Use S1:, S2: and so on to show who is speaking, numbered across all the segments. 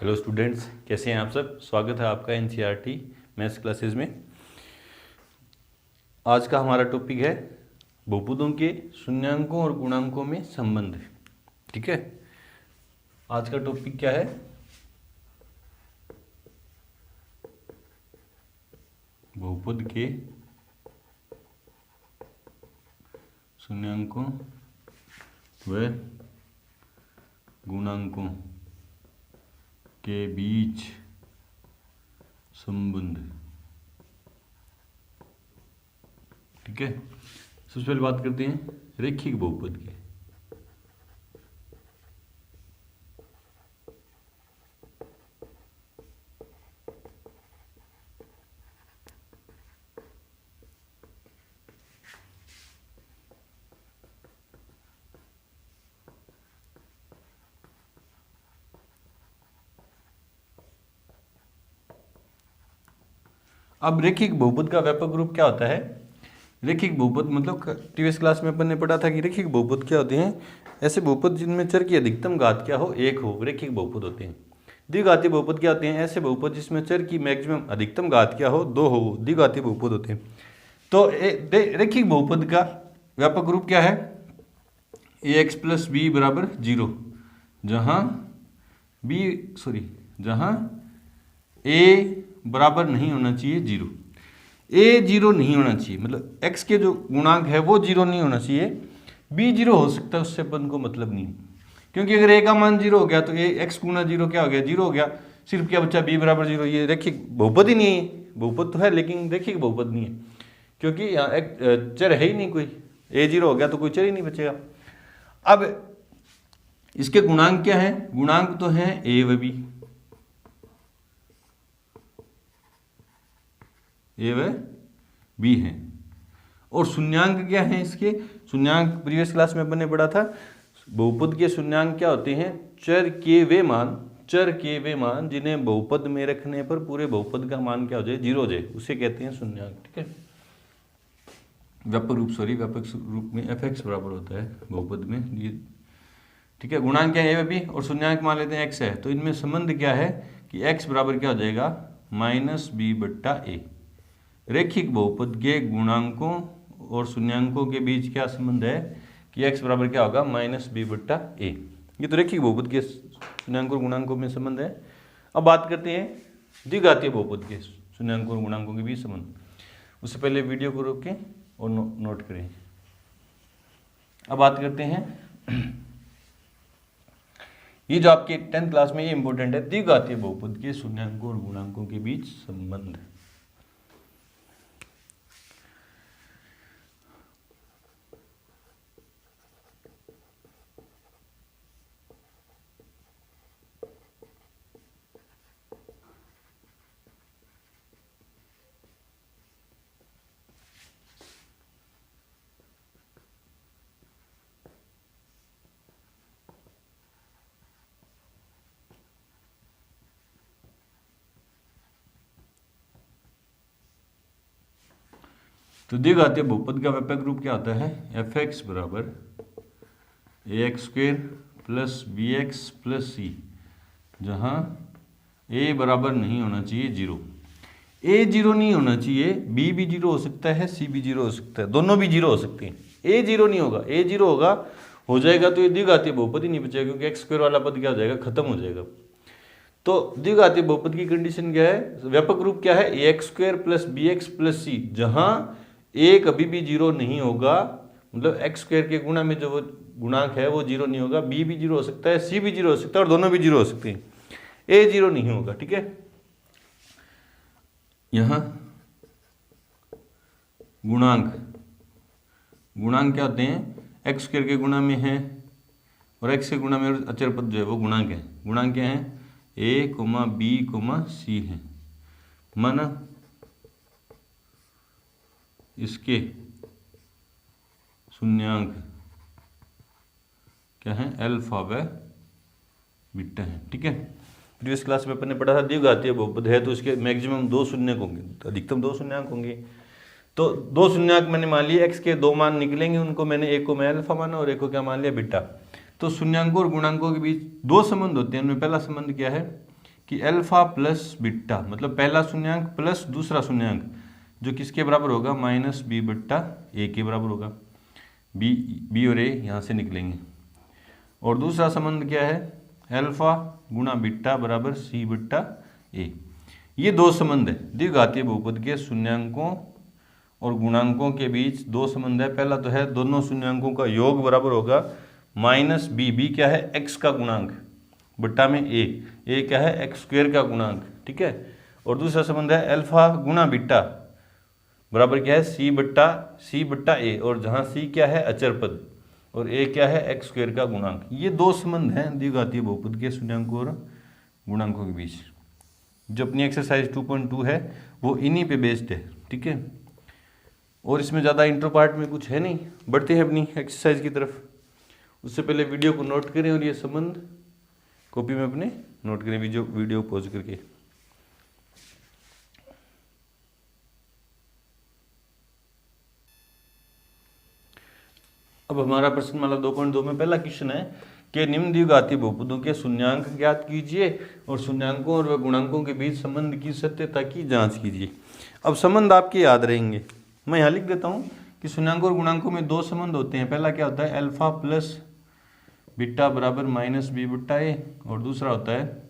S1: Hello students, कैसे हैं आप सब। स्वागत है आपका एनसीईआरटी मैथ्स क्लासेस में। आज का हमारा टॉपिक है बहुपदों के शून्यांकों और गुणांकों में संबंध। ठीक है, आज का टॉपिक क्या है? बहुपद के शून्यांकों व गुणांकों के बीच संबंध। ठीक है, सबसे पहले बात करते हैं रैखिक बहुपद की। अब रैखिक बहुपद का व्यापक रूप क्या होता है? रैखिक बहुपद मतलब प्रीवियस क्लास में अपन ने पढ़ा था कि रैखिक बहुपद क्या होते हैं? ऐसे बहुपद जिनमें चर की अधिकतम घात क्या हो, एक हो, रैखिक बहुपद होते हैं। द्विघातीय बहुपद क्या होते हैं? ऐसे बहुपद जिसमें चर की मैक्सिमम अधिकतम घात क्या हो, दो हो, द्विघातीय बहुपद होते हैं। तो रैखिक बहुपद का व्यापक रूप क्या है? ax + b = 0, जहां a बराबर नहीं होना चाहिए 0। a 0 नहीं होना चाहिए, मतलब x के जो गुणांक है वो 0 नहीं होना चाहिए। b 0 हो सकता है, उससे अपन को मतलब नहीं, क्योंकि अगर a का मान 0 हो गया तो x गुना 0 क्या हो गया? 0 हो गया। सिर्फ क्या बच्चा b = 0। ये रैखिक बहुपद ही नहीं है। बहुपद तो है लेकिन रैखिक बहुपद नहीं है, क्योंकि यहाँ एक चर है ही नहीं कोई। a 0 हो गया तो कोई चर ही नहीं बचेगा। अब इसके गुणांक क्या है? गुणांक तो है a व b, ए व बी है। और शून्यांक क्या है इसके? शून्यांक प्रीवियस क्लास में अपन ने पढ़ा था। बहुपद के शून्यांक क्या होते हैं? चर के वे मान जिन्हें बहुपद में रखने पर पूरे बहुपद का मान क्या हो जाए? 0 हो जाए, उसे कहते हैं शून्यांक। ठीक है, व्यापक रूप में fx बराबर होता है बहुपद में ये। ठीक है, गुणांक क्या है? ए व बी, और शून्यांक मान लेते हैं x है। तो इनमें संबंध क्या है कि x बराबर क्या हो जाएगा? -b/a। रैखिक बहुपद के गुणांकों और शून्यांकों के बीच क्या संबंध है कि x बराबर क्या होगा? -b/a। ये तो रैखिक बहुपद के शून्यांकों और गुणांकों में संबंध है। अब बात करते हैं द्विघातीय बहुपद के शून्यांकों और गुणांकों के बीच संबंध। उससे पहले वीडियो को रोकें और नोट करें। अब बात करते हैं ये जो आपके 10th क्लास में ये इंपॉर्टेंट है, द्विघातीय बहुपद के शून्यांकों और गुणांकों के बीच संबंध। तो द्विघातीय बहुपद का व्यापक रूप क्या होता है? fx = ax² + bx + c, जहां a बराबर नहीं होना चाहिए 0। a 0 नहीं होना चाहिए, b भी 0 हो सकता है, c भी 0 हो सकता है, दोनों भी 0 हो सकते हैं। a 0 नहीं होगा, a 0 हो जाएगा तो ये द्विघातीय बहुपद ही नहीं बचेगा, क्योंकि x² वाला पद क्या हो जाएगा? खत्म हो जाएगा। तो द्विघातीय बहुपद की कंडीशन क्या है? व्यापक रूप क्या है? ax² + bx + c, जहां a कभी भी 0 नहीं होगा, मतलब x² के गुणा में जो वो गुणांक है वो 0 नहीं होगा। b भी 0 हो सकता है, c भी 0 हो सकता है, और दोनों भी 0 हो सकते हैं। a 0 नहीं होगा। ठीक है, यहां गुणांक क्या होते हैं? x² के गुणा में है और x के गुणा में अचर पद जो है वो गुणांक है। गुणांक क्या है? a, b, c है। माना इसके शून्यांक क्या है? अल्फा व बीटा है। ठीक है, प्रीवियस क्लास में अपन ने पढ़ा था द्विघातीय बहुपद है तो इसके मैक्सिमम 2 शून्यक होंगे, तो अधिकतम 2 शून्यक होंगे। तो 2 शून्यक मैंने मान लिए, x के 2 मान निकलेंगे, उनको मैंने एक को मैं अल्फा माना और एक को क्या मान लिया? बीटा। तो शून्यांकों और गुणांकों के बीच 2 संबंध होते हैं। उनमें पहला संबंध क्या है कि अल्फा प्लस बीटा मतलब पहला शून्यांक प्लस दूसरा शून्यांक जो किसके बराबर होगा माइनस बी बट्टा ए के बराबर होगा। बी और ए यहाँ से निकलेंगे। और दूसरा संबंध क्या है, अल्फा गुणा बीटा बराबर सी बट्टा ए। ये दो संबंध है द्विघातीय बहुपद के शून्यांकों और गुणांकों के बीच दो संबंध है। पहला तो है दोनों शून्यांकों का योग बराबर होगा माइनस बी, बी क्या है एक्स का गुणांक बट्टा में ए क्या है एक्स स्क्वायर का गुणांक, ठीक है। और दूसरा संबंध है अल्फा गुणा बीटा बराबर क्या है सी बट्टा ए, और जहाँ सी क्या है अचर पद और ए क्या है एक्स स्क्वायर का गुणांक। ये दो संबंध हैं द्विघातीय बहुपद के शून्यांकों और गुणांकों के बीच। जो अपनी एक्सरसाइज 2.2 है वो इन्हीं पे बेस्ड है, ठीक है। और इसमें ज़्यादा इंट्रो पार्ट में कुछ है नहीं, बढ़ते हैं अपनी एक्सरसाइज की तरफ। उससे पहले वीडियो को नोट करें और ये संबंध कॉपी में अपने नोट करें वीडियो पॉज करके। अब हमारा प्रश्नमाला 2.2 में पहला क्वेश्चन है कि निम्न द्विघातीय बहुपदों के शून्यांक ज्ञात कीजिए और शून्यांकों और गुणांकों के बीच संबंध की सत्यता की जांच कीजिए। अब संबंध आपके याद रहेंगे, मैं यहाँ लिख देता हूँ कि शून्यांकों और गुणांकों में दो संबंध होते हैं। पहला क्या होता है अल्फा प्लस बीटा बराबर माइनस बी बट्टा ए, और दूसरा होता है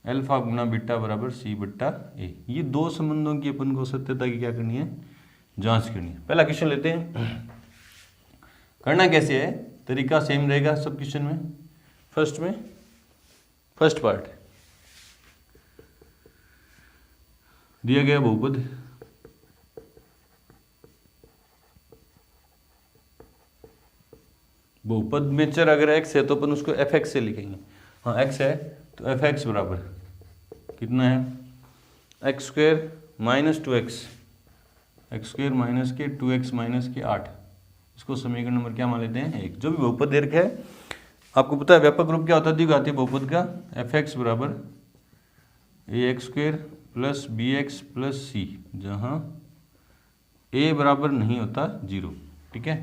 S1: अल्फा गुणा बीटा बराबर सी बट्टा ए। ये दो संबंधों की अपन को सत्यता की क्या करनी है, जांच करनी है। पहला क्वेश्चन लेते हैं। करना कैसे है, तरीका सेम रहेगा सब क्वेश्चन में। फर्स्ट पार्ट दिया गया बहुपद में चर अगर x है तो अपन उसको fx से लिखेंगे। हाँ x है तो fx बराबर कितना है x square minus 2x, x square minus के 2x माइनस के 8। इसको समीकरण नंबर क्या मान लेते हैं 1। जो भी बहुपद दे रखा है आपको पता है व्यापक रूप क्या होता है द्विघातीय बहुपद का, fx बराबर ax square plus bx plus c, जहाँ a बराबर नहीं होता 0, ठीक है।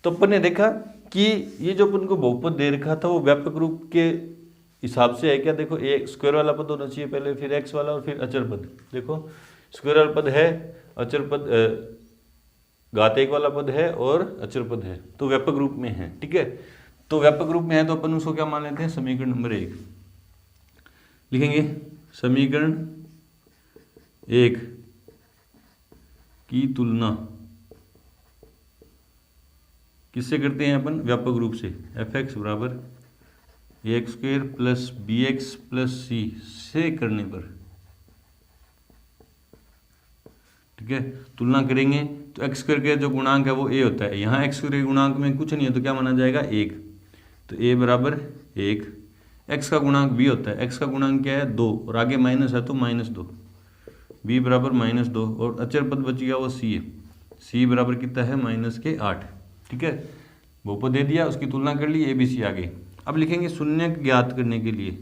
S1: तो अपन ने देखा कि ये जो अपन को बहुपद दे रखा था वो व्यापक रूप के हिसाब से है क्या, देखो ए स्क्वायर वाला पद होना चाहिए पहले, फिर एक्स वाला और फिर अचर पद। देखो स्क्वायर वाला पद है, अचर पद घात एक वाला पद है और अचर पद है, तो व्यापक रूप में है, ठीक है। तो व्यापक रूप में है तो अपन उसको क्या मान लेते हैं समीकरण नंबर 1 लिखेंगे। समीकरण 1 की तुलना किससे करते हैं अपन, व्यापक रूप से। fx बराबर x square plus b x plus c से करने पर, ठीक है। तुलना करेंगे तो एक्स स्क्वायर के जो गुणांक है वो a होता है, यहाँ एक्स स्क्वायर के गुणांक में कुछ नहीं है तो क्या माना जाएगा 1, तो a बराबर 1। x का गुणांक b होता है, x का गुणांक क्या है 2 और आगे माइनस है तो -2, b बराबर -2 और अचर पद बच गया वो c है, c बराबर कितना है -8, ठीक है। बहुपद दे दिया, उसकी तुलना कर ली, ABC आगे। अब लिखेंगे शून्य ज्ञात करने के लिए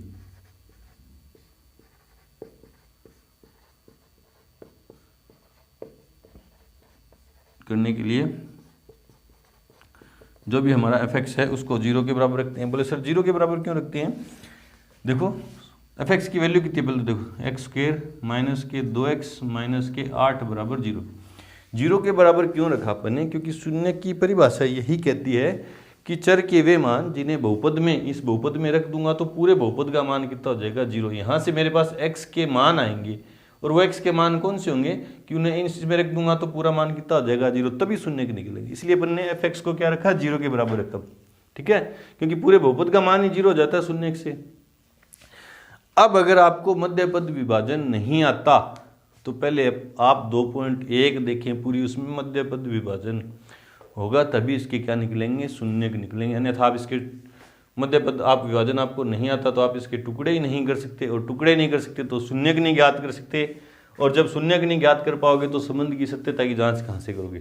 S1: जो भी हमारा fx है उसको 0 के बराबर रखते हैं। बोले सर 0 के बराबर क्यों रखते हैं, देखो fx की वैल्यू कितनी है पहले देखो, एक्स स्क्वायर माइनस के 2x माइनस के 8 बराबर 0। 0 के बराबर क्यों रखा अपन ने, क्योंकि शून्य की परिभाषा यही कहती है कि चर के वे मान जिन्हें बहुपद में इस बहुपद में रख दूंगा तो पूरे बहुपद का मान कितना हो जाएगा 0। यहाँ से मेरे पास x के मान आएंगे और वो x के मान कौन से होंगे कि उन्हें इसमें रख दूंगा तो पूरा मान कितना हो जाएगा 0, तभी शून्य के निकलेंगे। इसलिए अपन ने fx को क्या रखा 0 के बराबर रखा, ठीक है, क्योंकि पूरे बहुपद का मान ही 0 हो जाता है शून्य से। अब अगर आपको मध्य पद विभाजन नहीं आता तो पहले आप 2.1 देखें पूरी, उसमें मध्य पद विभाजन होगा तभी इसके क्या निकलेंगे शून्य के निकलेंगे। अन्यथा आप इसके मध्य पद आप विभाजन आपको नहीं आता तो आप इसके टुकड़े ही नहीं कर सकते, और टुकड़े नहीं कर सकते तो शून्य के नहीं ज्ञात कर सकते, और जब शून्य के नहीं ज्ञात कर पाओगे तो संबंध की सत्यता की जांच कहाँ से करोगे।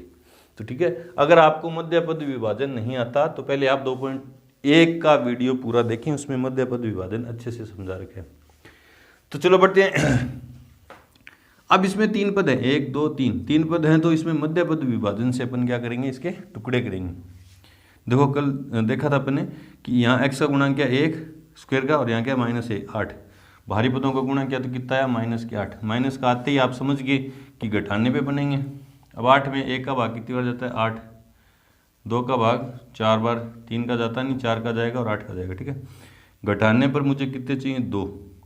S1: तो ठीक है, अगर आपको मध्य पद विभाजन नहीं आता तो पहले आप 2.1 का वीडियो पूरा देखें, उसमें मध्य पद विभाजन अच्छे से समझा रखे। तो चलो बढ़ते हैं। अब इसमें 3 पद है, 1 2 3 पद हैं, तो इसमें मध्य पद विभाजन से अपन क्या करेंगे इसके टुकड़े करेंगे। देखो कल देखा था अपन ने कि यहाँ x का गुणांक क्या 1 स्क्वायर का और यहाँ क्या -8, भारी पदों का गुणा किया तो कितना आया माइनस के 8। माइनस का आते ही आप समझ गए कि घटाने पे बनेंगे। अब 8 में 1 का भाग कितनी बार जाता है 8, 2 का भाग 4 बार, 3 का जाता नहीं, 4 का जाएगा और 8 का जाएगा। ठीक है, घटाने पर मुझे कितने चाहिए 2,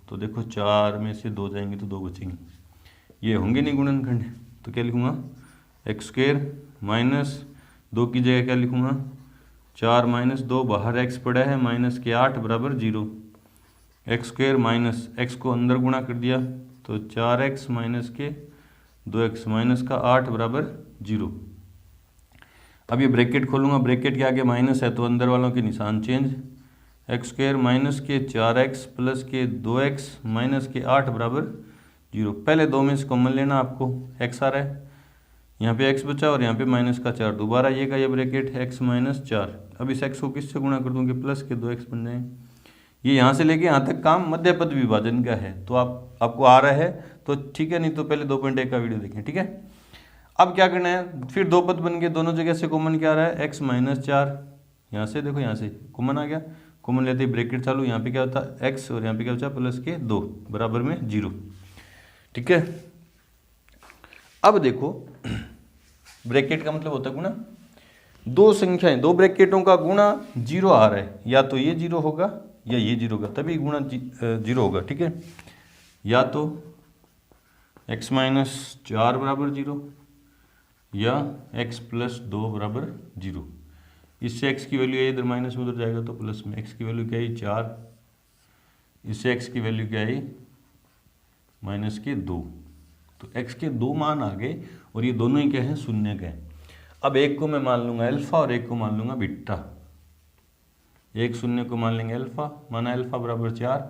S1: तो देखो 4 में से 2 जाएंगे तो 2 बचेंगे, ये होंगे नहीं गुणनखंड। तो क्या लिखूँगा एक्स स्क्वायर माइनस 2 की जगह क्या लिखूँगा 4 माइनस 2, बाहर एक्स पड़ा है माइनस के 8 बराबर 0। एक्स स्क्वायर माइनस एक्स को अंदर गुणा कर दिया तो 4x माइनस के 2x माइनस का 8 बराबर 0। अब ये ब्रैकेट खोलूँगा, ब्रैकेट के आगे माइनस है तो अंदर वालों के निशान चेंज। एक्स स्क्वायर माइनस के 4x प्लस के 2x माइनस के 8 बराबर 0। पहले 2 में से कॉमन लेना, आपको x आ रहा है, यहाँ पे x बचा और यहाँ पे माइनस का 4, दोबारा ये का ये ब्रैकेट x माइनस 4। अब इस x को किससे गुणा कर दूँगी प्लस के 2x बन जाएंगे। ये यहाँ से लेके यहाँ तक काम मध्य पद विभाजन का है, तो आपको आ रहा है तो ठीक है, नहीं तो पहले 2.1 का वीडियो देखें। ठीक है, अब क्या करना है, फिर 2 पद बन गए, दोनों जगह से कॉमन क्या आ रहा है x माइनस 4, यहाँ से देखो यहाँ से कॉमन आ गया, कॉमन लेते ही ब्रैकेट चालू, यहाँ पे क्या होता है x और यहाँ पे क्या होता है प्लस के 2 बराबर में 0। ठीक है, अब देखो ब्रैकेट का मतलब होता है गुणा, दो संख्याएं, दो ब्रैकेटों का गुणा 0 आ रहा है, या तो ये 0 होगा या ये 0 होगा, तभी गुणा 0 होगा। ठीक है, या तो x माइनस 4 बराबर 0 या x प्लस 2 बराबर 0। इससे x की वैल्यू है इधर माइनस में उधर जाएगा तो प्लस में, x की वैल्यू क्या है 4, इससे x की वैल्यू क्या है माइनस के 2, तो x के 2 मान आ गए और ये दोनों ही क्या है शून्य के। अब एक को मैं मान लूंगा अल्फा और एक को मान लूंगा बीटा। एक शून्य को मान लेंगे अल्फा, माना अल्फा बराबर 4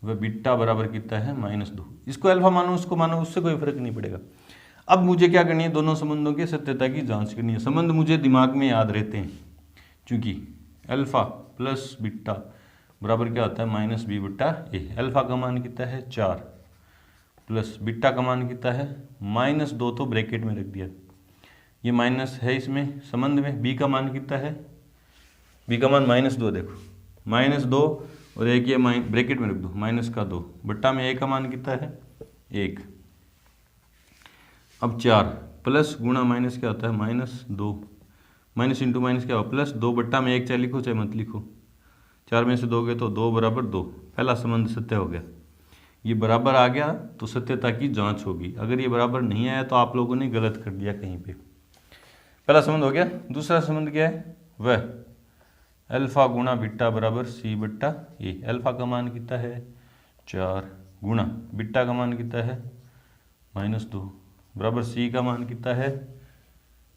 S1: व बीटा बराबर कितना है -2। इसको अल्फा मानो उसको मानो उससे कोई फर्क नहीं पड़ेगा। अब मुझे क्या करनी है, दोनों संबंधों की सत्यता की जांच करनी है। संबंध मुझे दिमाग में याद रहते हैं, क्योंकि अल्फा प्लस बीटा बराबर क्या होता है -b बटा a। अल्फा का मान कितना है 4 प्लस बीटा का मान कितना है -2, तो ब्रैकेट में रख दिया, ये माइनस है इसमें संबंध में। b का मान कितना है, b का मान -2, देखो -2 और एक ये ब्रैकेट में रख दो माइनस का 2 बट्टा में a का मान कितना है 1। अब 4 प्लस गुणा माइनस क्या होता है -2, माइनस इंटू माइनस क्या हो प्लस 2 बट्टा में 1 चाहे लिखो चाहे मत लिखो, 4 में से 2 गए तो 2 बराबर 2, पहला संबंध सत्य हो गया। ये बराबर आ गया तो सत्यता की जांच होगी, अगर ये बराबर नहीं आया तो आप लोगों ने गलत कर दिया कहीं पे। पहला संबंध हो गया। दूसरा संबंध क्या है, वह अल्फा गुणा बीटा बराबर c बट्टा a। अल्फा का मान कितना है 4 गुणा बीटा का मान कितना है -2 बराबर c का मान कितना है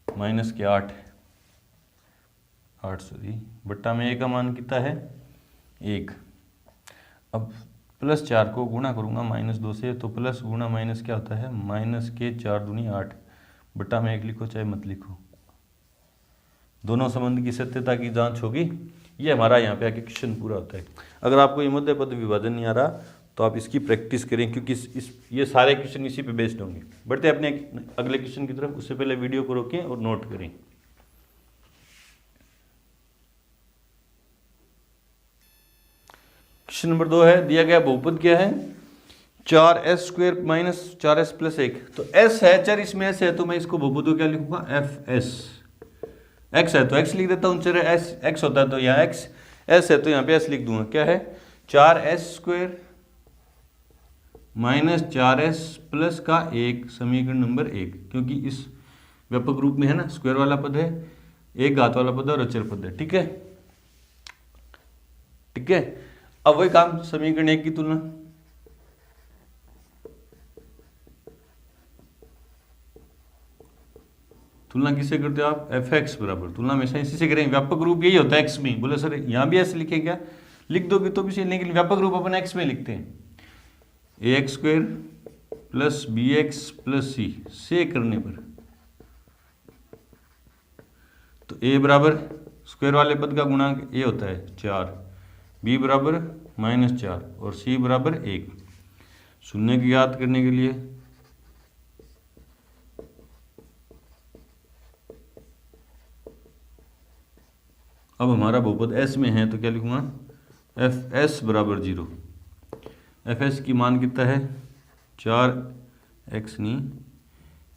S1: -8 बट्टा में a का मान कितना है 1। अब +4 को गुणा करूँगा -2 से, तो प्लस गुणा माइनस क्या होता है -4 दूनी 8 बट्टा में 1 लिखो चाहे मत लिखो, दोनों संबंध की सत्यता की जांच होगी। ये हमारा यहाँ पे आके क्वेश्चन पूरा होता है। अगर आपको ये मध्य पद विभाजन नहीं आ रहा तो आप इसकी प्रैक्टिस करें, क्योंकि ये सारे क्वेश्चन इसी पे बेस्ड होंगे। बढ़ते अपने अगले क्वेश्चन की तरफ, उससे पहले वीडियो को रोकें और नोट करें। क्वेश्चन नंबर 2 है, दिया गया बहुपद क्या है 4s² माइनस 4s प्लस 1। तो s है चर, इसमें s है तो मैं इसको बहुपद को क्या लिखूंगा fs। x है तो x लिख देता हूँ, चर x होता है तो यहाँ x, s है तो यहाँ पे s लिख दूंगा। क्या है 4s² माइनस 4s प्लस का 1 समीकरण नंबर 1, क्योंकि इस व्यापक रूप में है ना, स्क्वायर वाला पद है, एक घात वाला पद है और अचर पद है। ठीक है, ठीक है। अब वही काम समीकरण 1 की तुलना किससे करते हो आप, fx बराबर, तुलना हमेशा इसी से करेंगे। व्यापक रूप यही होता है x में। बोले सर यहाँ भी ऐसे लिखे क्या, लिख दोगे तो भी सही, लेकिन व्यापक रूप अपन x में लिखते हैं। ax² plus bx plus c से करने पर तो a बराबर स्क्वायर वाले पद का गुणांक a होता है 4, b बराबर -4 और c बराबर 1। शून्य की याद करने के लिए अब हमारा बहुपद s में है तो क्या लिखूंगा fs बराबर 0। एफ एस की मान कितना है 4x नहीं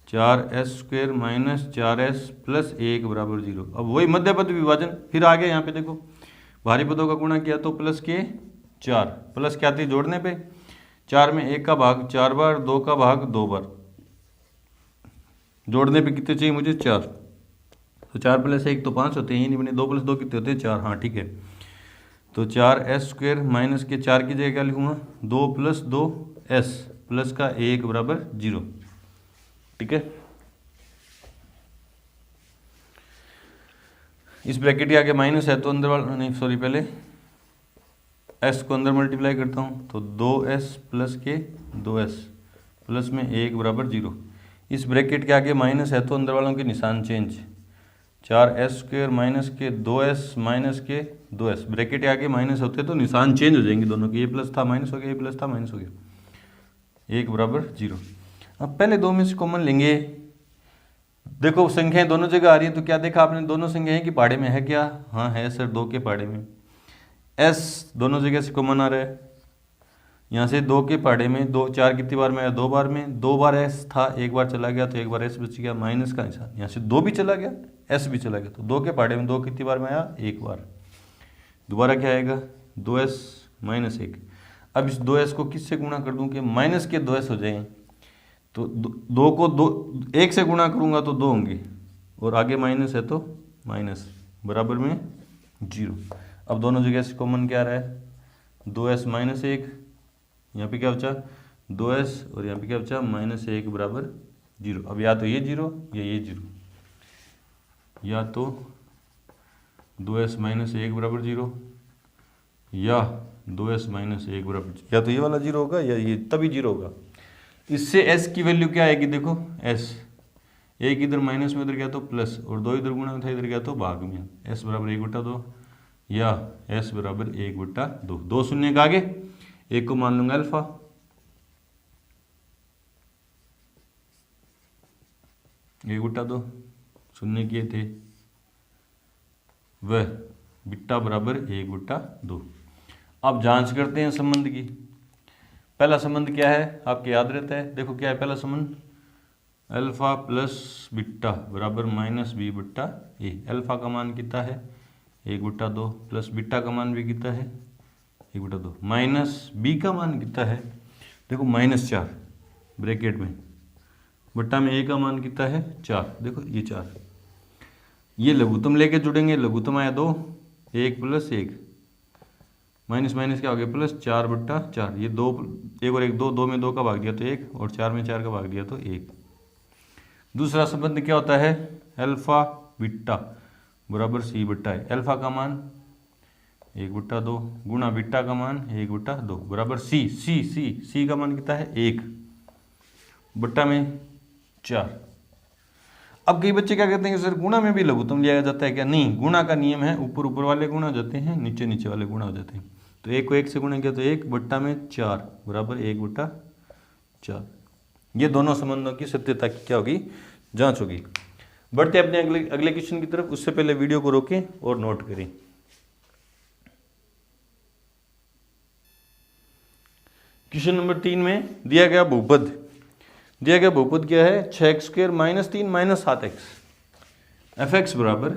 S1: 4s² माइनस 4s प्लस 1 बराबर 0। अब वही मध्य पद विभाजन फिर आ गया यहाँ पे देखो, भारी पदों का गुणा किया तो प्लस के 4, प्लस क्या थी जोड़ने पे 4 में 1 का भाग 4 बार, 2 का भाग 2 बार, जोड़ने पे कितने चाहिए मुझे 4, तो 4 प्लस 1 तो 5 होते हैं ही नहीं बने, 2 प्लस 2 कितने होते हैं 4, हाँ ठीक है। तो 4s² माइनस के 4 की जगह क्या लिखूंगा 2 प्लस 2s प्लस का 1 बराबर 0, ठीक है। इस ब्रैकेट के आगे माइनस है तो अंदर वाला नहीं, सॉरी पहले s को अंदर मल्टीप्लाई करता हूँ तो 2s प्लस के 2s प्लस में 1 बराबर 0। इस ब्रैकेट के आगे माइनस है तो अंदर वालों के निशान चेंज, 4s² माइनस के 2s माइनस के 2s, ब्रैकेट के आगे माइनस होते तो निशान चेंज हो जाएंगे दोनों के, ये प्लस था माइनस हो गया, ये प्लस था माइनस हो गया, 1 बराबर 0। अब पहले दो में से कॉमन लेंगे, देखो संख्याएं दोनों जगह आ रही है तो क्या देखा आपने दोनों संख्याएं कि पहाड़े में है क्या, हाँ है सर 2 के पहाड़े में। s दोनों जगह से कॉमन आ रहा है, यहाँ से 2 के पहाड़े में 2 4 कितनी बार में आया 2 बार में, 2 बार s था 1 बार चला गया तो 1 बार s बच गया, माइनस का निशान, यहाँ से 2 भी चला गया s भी चला गया, तो 2 के पहाड़े में 2 कितनी बार में आया 1 बार, दोबारा क्या आएगा 2s माइनस 1। अब इस 2s को किससे गुणा कर दूं कि माइनस के 2s हो जाएं, तो 2 को 1 से गुणा करूंगा तो 2 होंगे और आगे माइनस है तो माइनस बराबर में 0। अब दोनों जगह से कॉमन क्या आ रहा है 2s माइनस 1, यहाँ पे क्या बचा 2s और यहाँ पे क्या बचा माइनस 1 बराबर 0। अब या तो ये 0 या ये 0, या तो 2s माइनस 1 बराबर 0 या 2s माइनस 1 बराबर, या तो ये वाला 0 होगा या ये, तभी 0 होगा। इससे s की वैल्यू क्या आएगी देखो s, 1 इधर माइनस में इधर गया तो प्लस और 2 इधर गुणा में था इधर गया तो भाग में, s बराबर 1/2 या s बराबर 1/2, 2 शून्य का आगे एक को मान लूंगा अल्फा, एक बटा 2 शून्य किए थे वह बीटा बराबर 1/2। अब जांच करते हैं संबंध की। पहला संबंध क्या है आपके याद रहता है, देखो क्या है पहला संबंध, अल्फा प्लस बीटा बराबर माइनस b/a। अल्फा का मान कितना है 1/2 प्लस बीटा का मान भी कितना है 1/2, माइनस b का मान कितना है देखो -4 ब्रैकेट में, बट्टा में a का मान कितना है 4, देखो ये 4, ये लघुत्तम लेके जुड़ेंगे, लघुत्तम आया 2, 1 प्लस 1 माइनस माइनस क्या हो गया प्लस 4/4, ये 2 1 और 1 2, 2 में 2 का भाग दिया तो 1 और 4 में 4 का भाग दिया तो 1। दूसरा संबंध क्या होता है अल्फा बीटा बराबर c/a, अल्फा का मान 1/2 गुणा बीटा का मान 1/2 बराबर c का मान कितना है 1 बट्टा में 4। अब कई बच्चे क्या कहते हैं कि सर गुणा में भी लघुत्तम लिया जाता है क्या, नहीं, गुणा का नियम है ऊपर ऊपर वाले गुणा हो जाते हैं नीचे नीचे वाले गुणा हो जाते हैं, तो 1 को 1 से गुणा किया तो 1 बट्टा में 4 बराबर 1/4। ये दोनों संबंधों की सत्यता की क्या होगी जांच होगी। बढ़ते अपने अगले क्वेश्चन की तरफ, उससे पहले वीडियो को रोकें और नोट करें। क्वेश्चन नंबर 3 में दिया गया बहुपद, दिया गया बहुपद क्या है 6x² minus 3 minus 7x, fx बराबर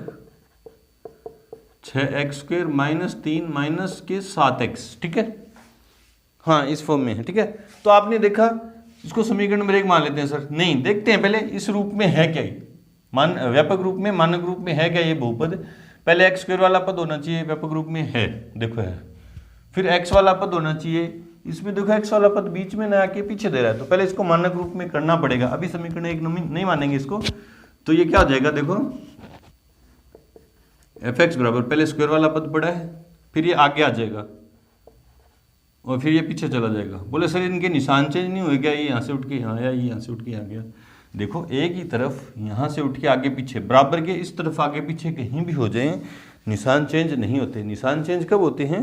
S1: 6x² माइनस 3 माइनस के 7x, ठीक है, हाँ इस फॉर्म में है, ठीक है। तो आपने देखा इसको समीकरण नंबर 1 मान लेते हैं सर, नहीं देखते हैं पहले इस रूप में है क्या, मान व्यापक रूप में मानक रूप में है क्या ये बहुपद, पहले x² वाला पद होना चाहिए व्यापक रूप में है, देखो है, फिर x वाला पद होना चाहिए, इसमें देखो x वाला पद बीच में ना आके पीछे दे रहा है, तो पहले इसको मानक रूप में करना पड़ेगा, अभी समीकरण 1 नहीं मानेंगे इसको, तो ये क्या हो जाएगा देखो fx बराबर पहले स्क्वायर वाला पद पड़ा है, फिर ये आगे आ जाएगा और फिर ये पीछे चला जाएगा। बोले सर इनके निशान चेंज नहीं हुए क्या, ये यहाँ से उठ के यहाँ आया, ये यहाँ से उठ के यहाँ गया, देखो एक ही तरफ यहाँ से उठ के आगे पीछे, बराबर के इस तरफ आगे पीछे कहीं भी हो जाए निशान चेंज नहीं होते। निशान चेंज कब होते हैं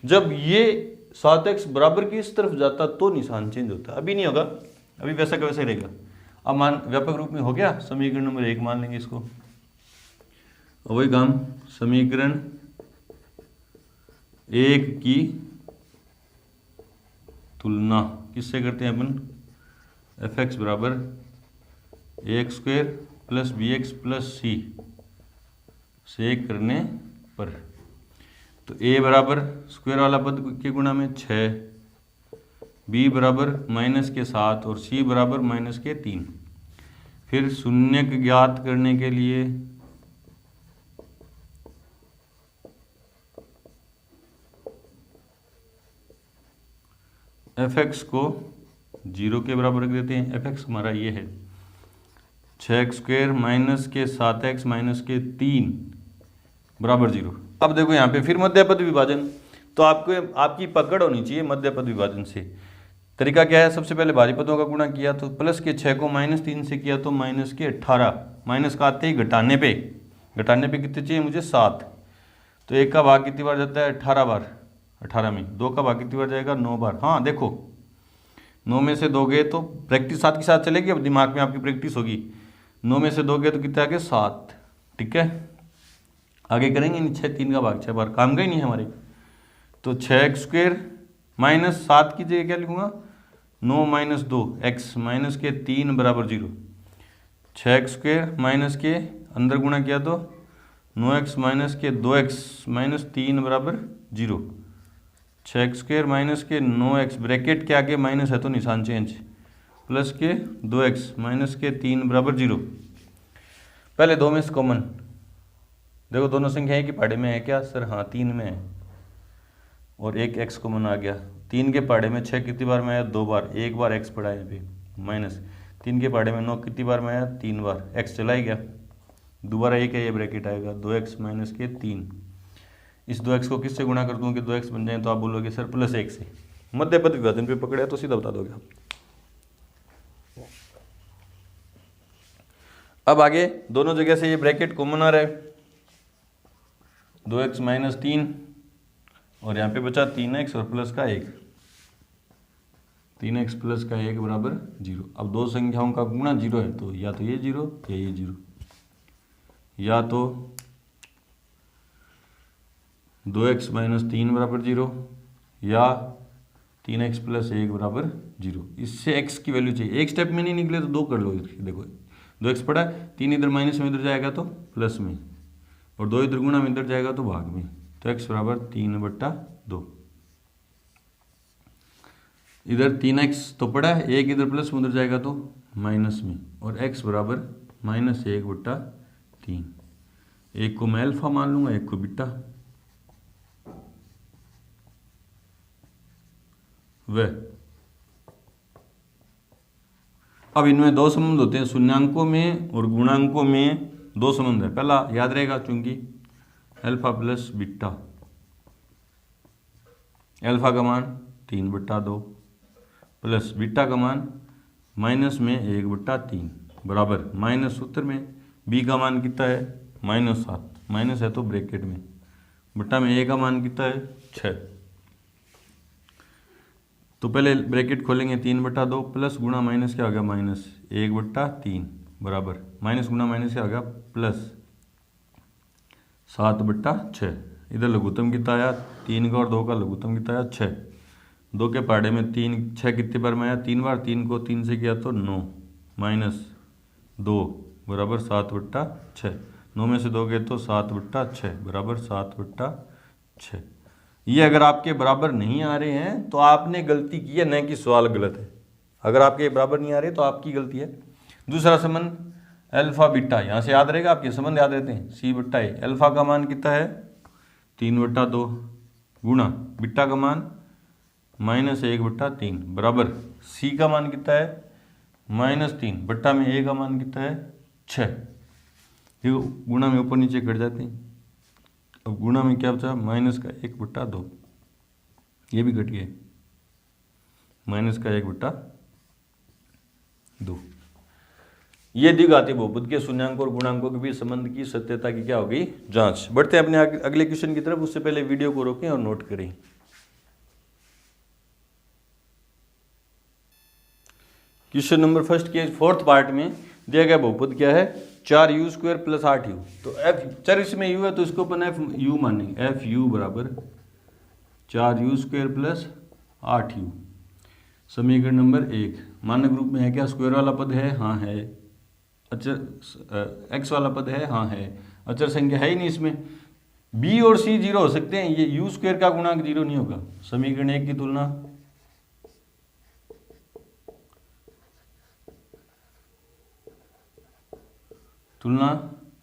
S1: जब ये 7x बराबर के इस तरफ जाता तो निशान चेंज होता, अभी नहीं होगा, अभी वैसा का वैसा रहेगा। अब मान व्यापक रूप में हो गया, समीकरण नंबर 1 मान लेंगे इसको, वही काम समीकरण 1 की तुलना किससे करते हैं अपन, एफ एक्स बराबर a x square plus b x plus c से करने पर। तो ए बराबर स्क्वायर वाला पद के गुणा में 6, बी बराबर माइनस के 7 और सी बराबर माइनस के 3। फिर शून्यक ज्ञात करने के लिए एफ एक्स को 0 के बराबर रख देते हैं। एफ एक्स हमारा ये है 6x स्क्वेयर माइनस के 7x माइनस के 3 बराबर 0। अब देखो यहाँ पे फिर मध्यपद विभाजन, तो आपको आपकी पकड़ होनी चाहिए मध्यपद विभाजन से। तरीका क्या है, सबसे पहले भारी पदों का गुणा किया तो प्लस के 6 को -3 से किया तो माइनस के 18, माइनस का आते ही घटाने पे कितने चाहिए मुझे 7। तो 1 का भाग कितनी बार जाता है 18 बार, 18 में 2 का भाग कितनी बार जाएगा 9 बार। हाँ देखो 9 में से दोगे तो प्रैक्टिस साथ के साथ चलेगी, अब दिमाग में आपकी प्रैक्टिस होगी। 9 में से दोगे तो कितना आ गया 7, ठीक है। आगे करेंगे नहीं, 6 3 का भाग 6 बार, काम का ही नहीं है हमारे। तो 6x स्क्वेयर माइनस 7 की जगह क्या लिखूंगा 9 माइनस 2 x माइनस के 3 बराबर 0। 6x स्क्वेयर माइनस के अंदर गुणा किया तो 9x माइनस के 2x माइनस 3 बराबर 0। 6x स्क्वेयर माइनस के 9x ब्रैकेट के आगे माइनस है तो निशान चेंज, प्लस के 2x माइनस के 3 बराबर 0। पहले 2 में से कॉमन देखो, दोनों संख्या एक ही पाड़े में है क्या सर, हाँ 3 में है और एक x कॉमन आ गया। 3 के पाड़े में 6 कितनी बार में आया 2 बार, एक बार x पड़ा है यहाँ पे माइनस। 3 के पाड़े में 9 कितनी बार में आया 3 बार, x चला ही गया, दोबारा एक है ये ब्रैकेट आएगा 2x माइनस के 3। इस 2x को किससे गुणा कर दूँ कि 2x बन जाए, तो आप बोलोगे सर प्लस 1 से। मध्यपद विभाजन पे पकड़े तो सीधा बता दोगे आप। अब आगे दोनों जगह से ये ब्रैकेट कॉमन आ रहा है, 2x माइनस 3 और यहाँ पे बचा 3x और प्लस का 1, 3x प्लस का 1 बराबर 0। अब दो संख्याओं का गुणा 0 है तो या तो ये 0 या ये 0, या तो 2x माइनस 3 बराबर 0 या 3x प्लस 1 बराबर 0। इससे x की वैल्यू चाहिए, एक स्टेप में नहीं निकले तो 2 कर लो। देखो 2x पड़ा है, 3 इधर माइनस में इधर जाएगा तो प्लस में, और 2 इधर गुणा में इधर जाएगा तो भाग में। तो x बराबर 3/2। इधर 3x तो पड़ा है, 1 इधर प्लस में उधर जाएगा तो माइनस में, और x बराबर -1/3। एक को मैं अल्फा मान लूंगा, एक को बीटा। अब इनमें दो संबंध होते हैं, शून्यांकों में और गुणांकों में दो संबंध है। पहला याद रहेगा चूंकि अल्फा प्लस बीटा, अल्फा का मान 3/2 प्लस बीटा का मान माइनस में 1/3 बराबर माइनस सूत्र में b का मान कितना है -7, माइनस है तो ब्रैकेट में, बट्टा में a का मान कितना है 6। तो पहले ब्रैकेट खोलेंगे 3/2 प्लस गुणा माइनस क्या हो गया -1/3 बराबर माइनस गुणा माइनस क्या हो गया प्लस 7/6। इधर लघुत्तम कितना आया 3 का और 2 का लघुत्तम कितना आया 6। 2 के पहाड़े में 3 6 कितने बार में आया 3 बार, 3 को 3 से किया तो 9 -2 बराबर 7/6। 9 में से 2 गए तो 7/6 बराबर 7/6। ये अगर आपके बराबर नहीं आ रहे हैं तो आपने गलती की है, न कि सवाल गलत है। अगर आपके बराबर नहीं आ रहे तो आपकी गलती है। दूसरा संबंध अल्फा बीटा, यहाँ से याद रहेगा, आपके संबंध याद रहते हैं। c/a, अल्फा का मान कितना है 3/2 गुणा बीटा का मान -1/3 बराबर c का मान कितना है -3 बट्टा में a का मान कितना है 6। देखो गुणा में ऊपर नीचे कट जाते हैं। अब गुणा में क्या बचा -1/2, ये भी कट गया -1/2। ये द्विघाती बहुपद के शून्यांकों और गुणांकों के बीच संबंध की सत्यता की क्या होगी जांच। बढ़ते हैं अपने अगले क्वेश्चन की तरफ, उससे पहले वीडियो को रोकें और नोट करें। क्वेश्चन नंबर फर्स्ट के फोर्थ पार्ट में दिया गया बहुपद क्या है 4u² + 8u। तो f चर इसमें u है तो इसको अपन fu मानेंगे। fu बराबर 4u² + 8u। समीकरण नंबर 1 मानक रूप में है क्या? स्क्वायर वाला पद है, हाँ है। अचर एक्स वाला पद है, हाँ है। अचर संख्या है ही नहीं इसमें। बी और सी जीरो हो सकते हैं, ये यू स्क्वायर का गुणांक जीरो नहीं होगा। समीकरण 1 की तुलना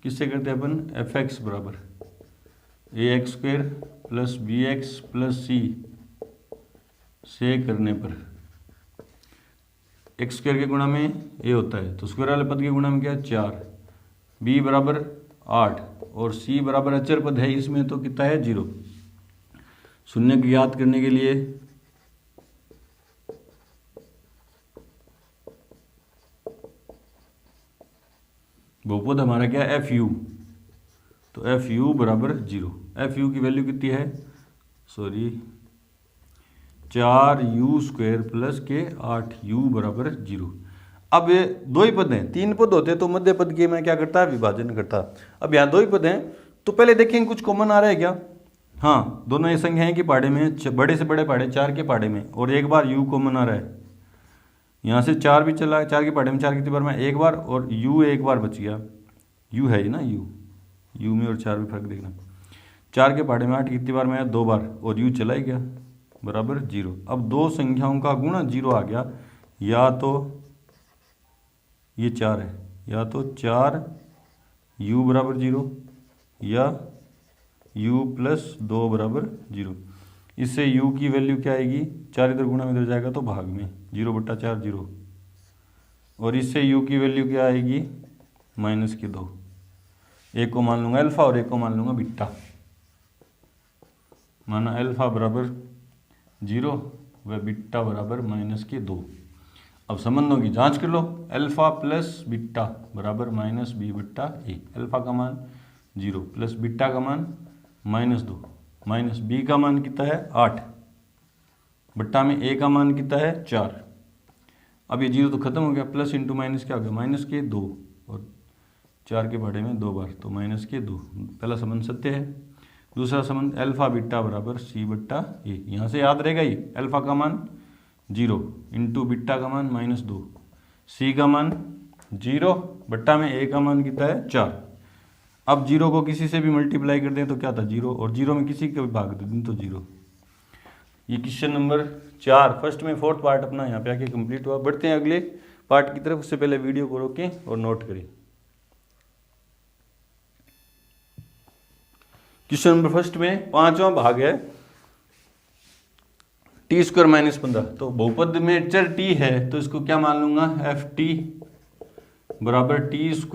S1: किससे करते हैं अपन? एफ एक्स बराबर a x square plus b x plus c से करने पर एक्स स्क्वायर के गुणा में ए होता है, तो स्क्वायर वाले पद के गुणा में क्या है? 4। बी बराबर 8 और सी बराबर अचर पद है इसमें, तो कितना है? 0। शून्य को ज्ञात करने के लिए बहुपद हमारा क्या है? F you. तो एफ यू बराबर 0। एफ यू की वैल्यू कितनी है? 4u स्क्वायर प्लस के 8u बराबर 0। अब ये दो ही पद हैं, 3 पद होते तो मध्य पद के मैं क्या करता? विभाजन करता। अब यहाँ 2 ही पद हैं, तो पहले देखेंगे कुछ कॉमन आ रहा है क्या? हाँ, दोनों ये संख्या है कि पहाड़े में, बड़े से बड़े पहाड़े 4 के पहाड़े में, और एक बार u कॉमन आ रहा है। यहाँ से 4 भी चला, 4 के पहाड़े में 4 कितनी बार में? एक बार, और u एक बार बच गया। u है ही ना, u में और 4 में फर्क देखना। 4 के पहाड़े में 8 कितनी बार में? 2 बार, और u चला ही गया बराबर 0। अब दो संख्याओं का गुणा 0 आ गया, या तो ये 4 है, या तो 4u बराबर 0 या u प्लस 2 बराबर 0। इससे u की वैल्यू क्या आएगी? 4 इधर गुणा में इधर जाएगा तो भाग में 0/4 0, और इससे u की वैल्यू क्या आएगी? -2। एक को मान लूँगा अल्फा और एक को मान लूँगा बीटा। माना अल्फा बराबर 0 व बीटा बराबर -2। अब संबंधों की जांच कर लो। अल्फा प्लस बीटा बराबर -b/a। अल्फा का मान 0 प्लस बीटा का मान -2, माइनस b का मान कितना है? 8 बट्टा में a का मान कितना है? 4। अब ये 0 तो खत्म हो गया, प्लस इंटू माइनस क्या हो गया? -2, और 4 के पहाड़े में 2 बार, तो -2। पहला संबंध सत्य है। दूसरा संबंध अल्फा बीटा बराबर c/a। यहाँ से याद रहेगा ही, अल्फा का मान 0 इंटू बीटा का मान -2, c का मान 0 बट्टा में a का मान कितना है? 4। अब 0 को किसी से भी मल्टीप्लाई कर दें तो क्या था? 0, और 0 में किसी को भी भाग दें तो 0। ये क्वेश्चन नंबर 4 फर्स्ट में 4th पार्ट अपना यहाँ पे आके कंप्लीट हुआ। बढ़ते हैं अगले पार्ट की तरफ, उससे पहले वीडियो को रोकें और नोट करें। क्वेश्चन नंबर फर्स्ट में 5वां भाग है t² - 15। तो बहुपद में चर t है तो इसको क्या मान लूंगा? एफ टी बराबर t² -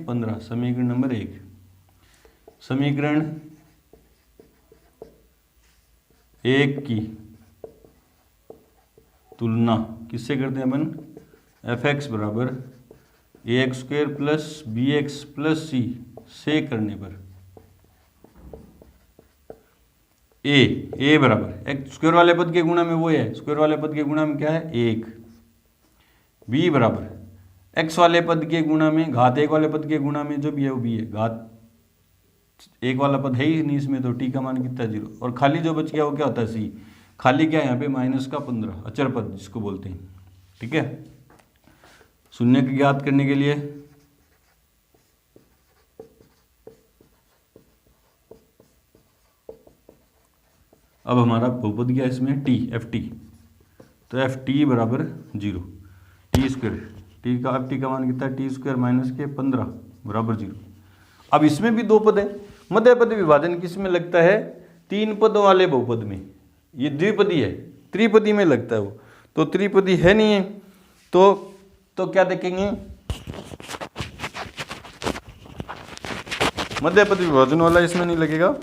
S1: 15। समीकरण नंबर 1। समीकरण 1 की तुलना किससे करते हैं अपन? एफ एक्स बराबर ax² plus bx plus c से करने पर a बराबर एक स्क्वायर वाले पद के गुणा में वो है, स्क्वायर वाले पद के गुणा में क्या है? 1। b बराबर x वाले पद के गुणा में घात 1 वाले पद के गुणा में जो भी है वो b है। घात 1 वाला पद है ही नहीं इसमें, तो t का मान कितना? 0। और खाली जो बच गया वो क्या होता है? c। खाली क्या है यहाँ पे? -15 अचर पद जिसको बोलते हैं। ठीक है, शून्य की ज्ञात करने के लिए अब हमारा बहुपद क्या है इसमें? t, F T. तो एफ टी बराबर 0, t², t का एफ टी का मान कितना है? t² - 15 बराबर 0। अब इसमें भी 2 पद है। मध्य पद विभाजन किस में लगता है? 3 पदों वाले बहुपद में। ये द्विपदी है, त्रिपदी में लगता है वो, तो त्रिपदी है नहीं है, तो क्या देखेंगे? मध्य पद विभाजन वाला इसमें नहीं लगेगा।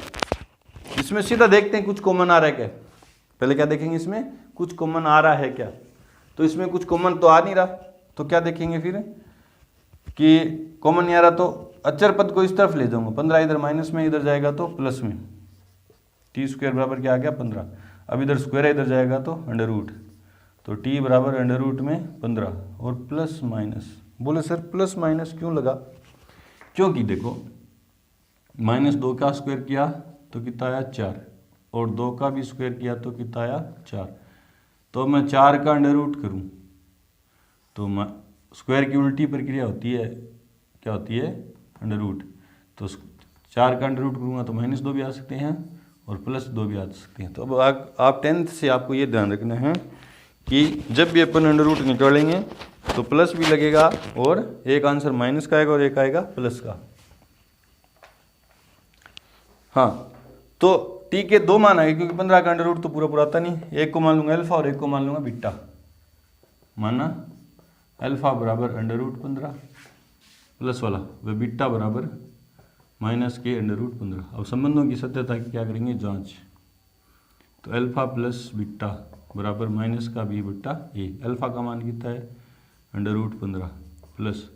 S1: इसमें सीधा देखते हैं कुछ कॉमन आ रहा है क्या। पहले क्या देखेंगे? इसमें कुछ कॉमन आ रहा है क्या। तो इसमें कुछ कॉमन तो आ नहीं रहा, तो क्या देखेंगे फिर कि कॉमन नहीं आ रहा, तो अचर पद को इस तरफ ले जाऊंगा। 15 इधर माइनस में, इधर जाएगा तो प्लस में। t² बराबर क्या आ गया? 15। अब इधर स्क्वायर है, इधर जाएगा तो √। तो t बराबर √ में 15 और प्लस माइनस। बोले सर प्लस माइनस क्यों लगा? क्योंकि देखो -2 का स्क्वायर किया तो कितना आया? 4, और 2 का भी स्क्वायर किया तो कितना आया? 4। तो मैं 4 का अंडर रूट करूँ तो स्क्वायर की उल्टी प्रक्रिया होती है, क्या होती है, अंडर रूट। तो 4 का अंडर रूट करूँगा तो -2 भी आ सकते हैं और +2 भी आ सकते हैं। तो अब आप 10th से आपको ये ध्यान रखना है कि जब भी अपन अंडर रूट निकालेंगे तो प्लस भी लगेगा और एक आंसर माइनस का आएगा और एक आएगा प्लस का। हाँ, तो टी के 2 मान आएंगे क्योंकि 15 का अंडर रूट तो पूरा पूरा आता नहीं। एक को मान लूंगा अल्फा और एक को मान लूंगा बीटा। माना अल्फा बराबर अंडर रूट 15 प्लस वाला व बीटा बराबर माइनस के अंडर रूट 15। अब संबंधों की सत्यता की क्या करेंगे, जांच। तो अल्फा प्लस बीटा बराबर माइनस का बी बट्टा ए। अल्फा का मान कितना है, अंडर रूट 15 प्लस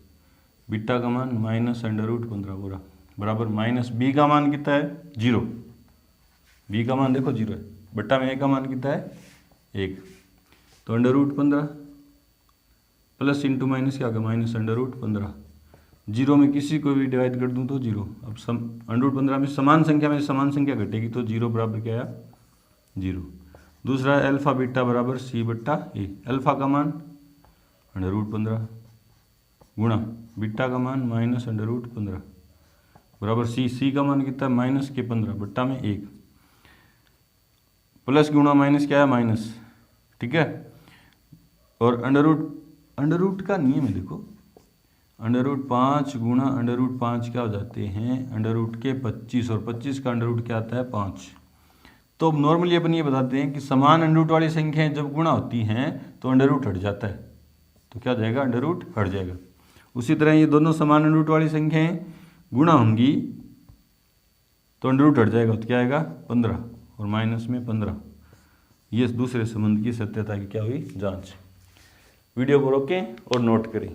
S1: बीटा का मान माइनस अंडर रूट 15 पूरा बराबर माइनस बी का मान कितना है, 0। बी का मान देखो 0 है, बट्टा में ए का मान कितना है, 1। तो under root 15 plus into minus क्या होगा, माइनस अंडर रूट 15। 0 में किसी को भी डिवाइड कर दूं तो 0। अब अंडर रूट 15 में समान संख्या घटेगी तो 0 बराबर क्या आया, 0। दूसरा अल्फा बीटा बराबर सी बट्टा ए। अल्फा का मान अंडर रूट 15 गुणा बीटा का मान माइनस अंडर रूट 15 बराबर सी का मान कितना है, माइनस के 15 बट्टा में 1। प्लस गुणा माइनस क्या है, माइनस, ठीक है। और अंडर रूट का नियम है, देखो अंडर रूट 5 गुणा अंडर रूट 5 क्या हो जाते हैं, अंडर रूट के 25 और 25 का अंडर रूट क्या आता है, 5। तो नॉर्मली अपन ये बताते हैं कि समान अंडर रूट वाली संख्याएं जब गुणा होती हैं तो अंडर रूट हट जाता है, तो क्या हो जाएगा, अंडर रूट हट जाएगा। उसी तरह ये दोनों समान अंडर रूट वाली संख्याएं गुणा होंगी तो अंडर रूट हट जाएगा, तो क्या आएगा, 15 और माइनस में 15। ये दूसरे संबंध की सत्यता की क्या हुई, जांच। वीडियो को रोकें और नोट करें।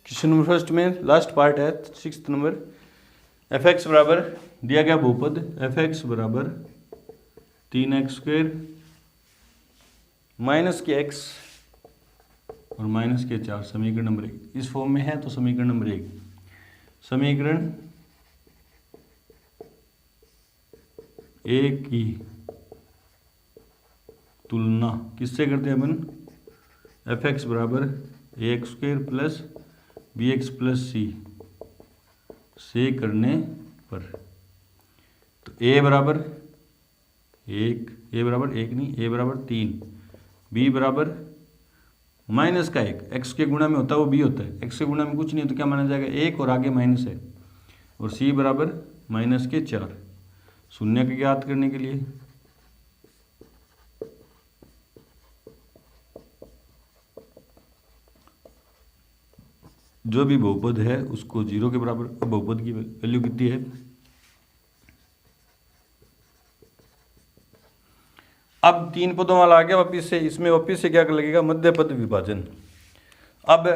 S1: क्वेश्चन नंबर फर्स्ट में लास्ट पार्ट है 6th नंबर। f(x) बराबर दिया गया बहुपद f(x) बराबर 3x² माइनस के x और माइनस के 4 समीकरण नंबर 1 इस फॉर्म में है। तो समीकरण नंबर 1, समीकरण 1 की तुलना किससे करते हैं अपन, f(x) बराबर ax² plus bx plus c से करने पर। तो a बराबर 1, a बराबर 1 नहीं, a बराबर 3, b बराबर माइनस का 1, x के गुणा में होता है वो b होता है, x के गुणा में कुछ नहीं है तो क्या माना जाएगा, 1 और आगे माइनस है। और c बराबर माइनस के 4 शून्य के ज्ञात करने के लिए जो भी बहुपद है उसको 0 के बराबर, बहुपद की वैल्यू कितनी है। अब 3 पदों वाला आ गया वापिस से, इसमें वापिस से क्या लगेगा, मध्य पद विभाजन। अब